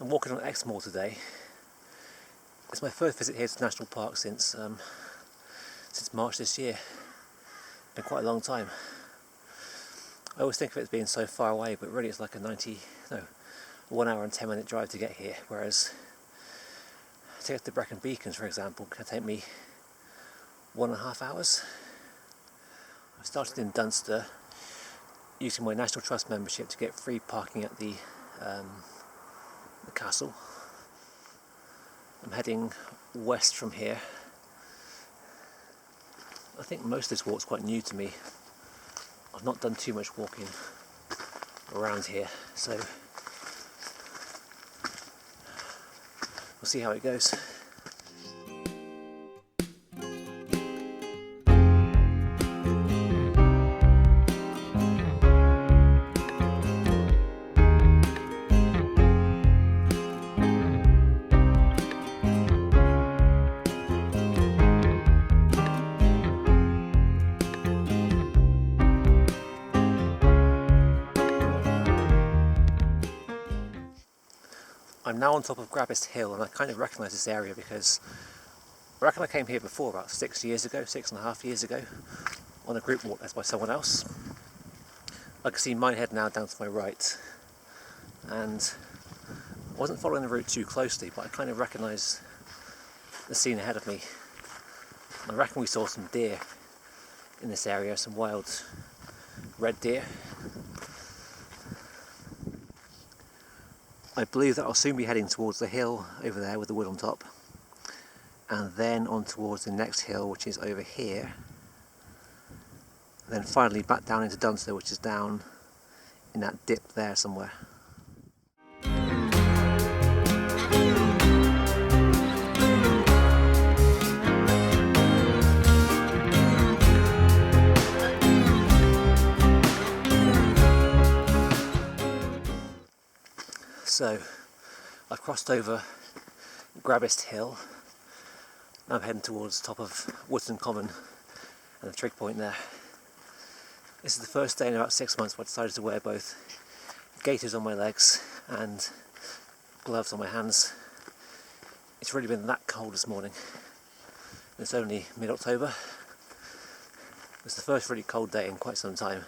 I'm walking on Exmoor today. It's my first visit here to National Park since March this year. Been quite a long time. I always think of it as being so far away, but really it's like a 1 hour and 10 minute drive to get here, whereas to get to Brecon Beacons, for example, can take me 1.5 hours. I started in Dunster using my National Trust membership to get free parking at the castle. I'm heading west from here. I think most of this walk's quite new to me. I've not done too much walking around here, so we'll see how it goes. I'm now on top of Grabbist Hill, and I kind of recognise this area because I reckon I came here before about 6.5 years ago, on a group walk led by someone else. I can see Minehead now down to my right, and I wasn't following the route too closely, but I kind of recognise the scene ahead of me. I reckon we saw some deer in this area, some wild red deer. I believe that I'll soon be heading towards the hill over there with the wood on top, and then on towards the next hill, which is over here, and then finally back down into Dunster, which is down in that dip there somewhere. So I've crossed over Grabbist Hill. Now I'm heading towards the top of Wootton Common and the trig point there. This is the first day in about 6 months where I decided to wear both gaiters on my legs and gloves on my hands. It's really been that cold this morning. It's only mid-October. It's the first really cold day in quite some time.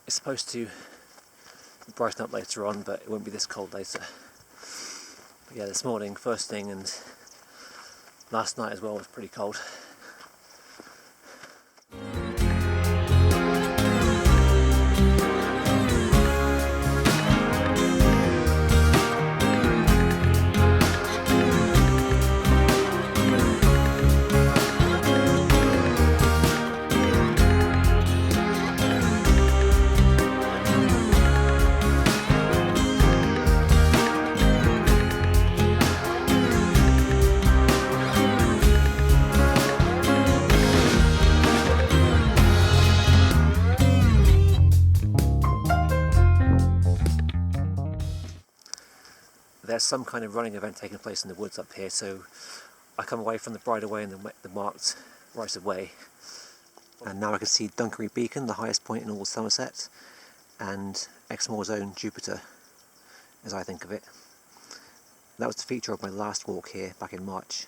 It's supposed to brighten up later on, but it won't be this cold later. But yeah, this morning, first thing, and last night as well, was pretty cold. There's some kind of running event taking place in the woods up here, so I come away from the bridleway and the marked right of way, and now I can see Dunkery Beacon, the highest point in all Somerset, and Exmoor's own Jupiter, as I think of it. That was the feature of my last walk here back in March.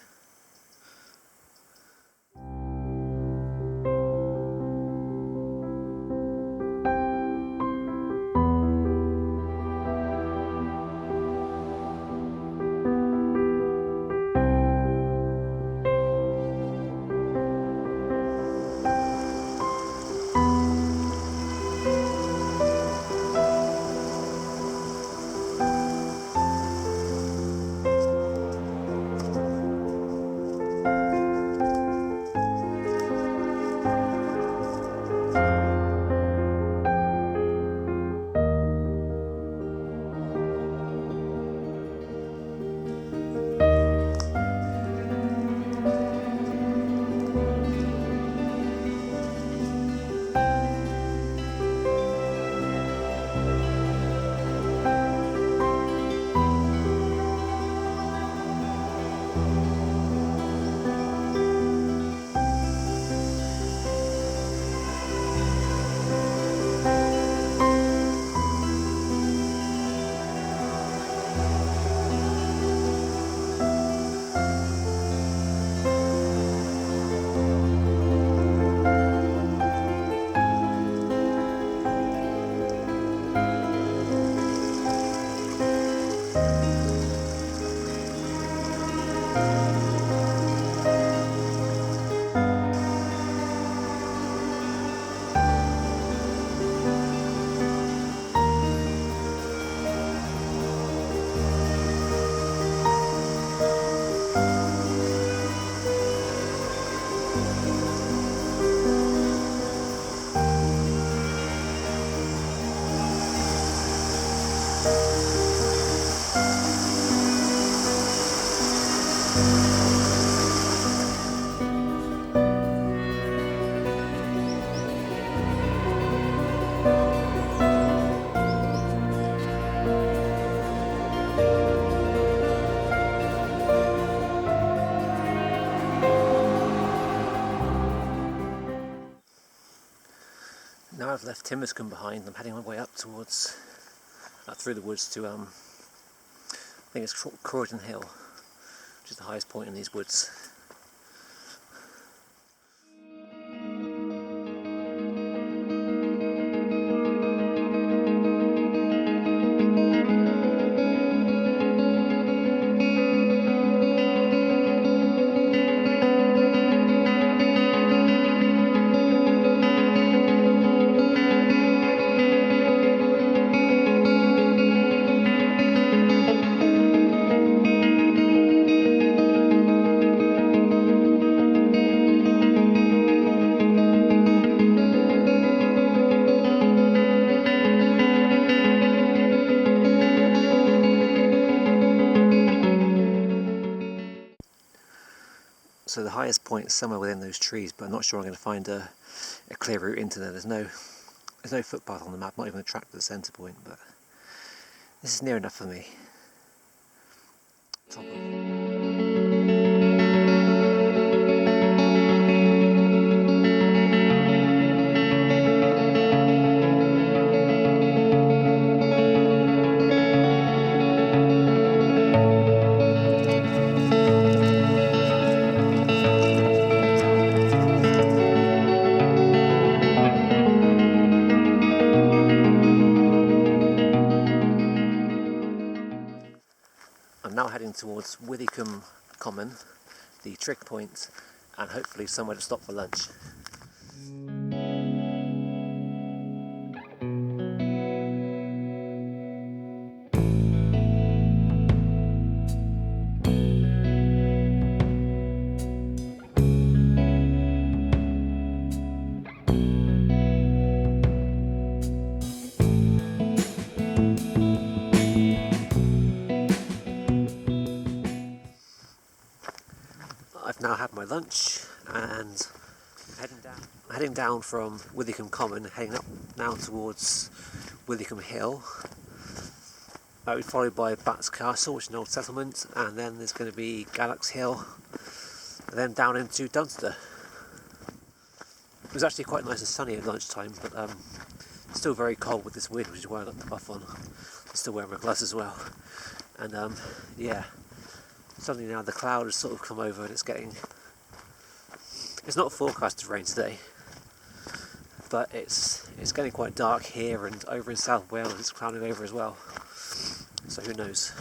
Now I've left Timberscombe behind, I'm heading my way up towards, through the woods to, I think it's Croydon Hill, which is the highest point in these woods. So the highest point is somewhere within those trees, but I'm not sure I'm going to find a clear route into there. There's no footpath on the map, not even a track to the centre point, but this is near enough for me. Top of I'm now heading towards Withycombe Common, the trick point, and hopefully somewhere to stop for lunch. I've now had my lunch and I'm heading down from Withycombe Common, heading up now towards Withycombe Hill. That will be followed by Dunster Castle, which is an old settlement, and then there's going to be Gallox Hill, and then down into Dunster. It was actually quite nice and sunny at lunchtime, but still very cold with this wind, which is why I got the buff on. I'm still wearing my gloves as well, and yeah. Suddenly now the cloud has sort of come over and it's not forecast to rain today, but it's getting quite dark here, and over in South Wales it's clouding over as well, so who knows.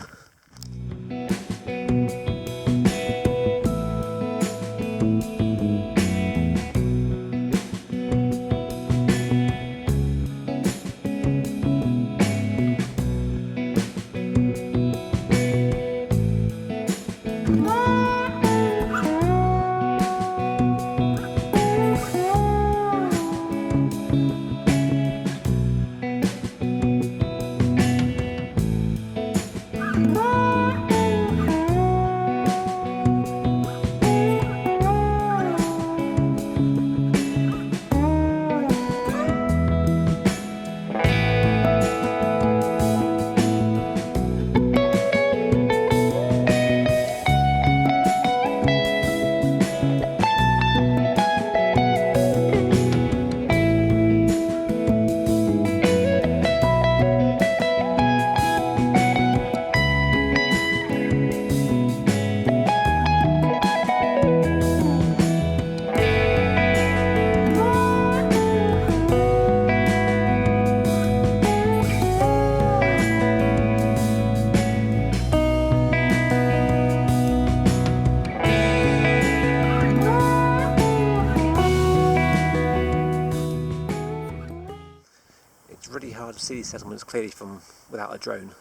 Really hard to see these settlements clearly from without a drone.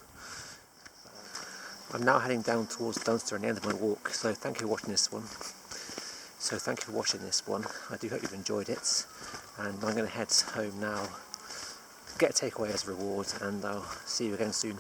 I'm now heading down towards Dunster and the end of my walk, so thank you for watching this one. I do hope you've enjoyed it, and I'm going to head home now get a takeaway as a reward, and I'll see you again soon.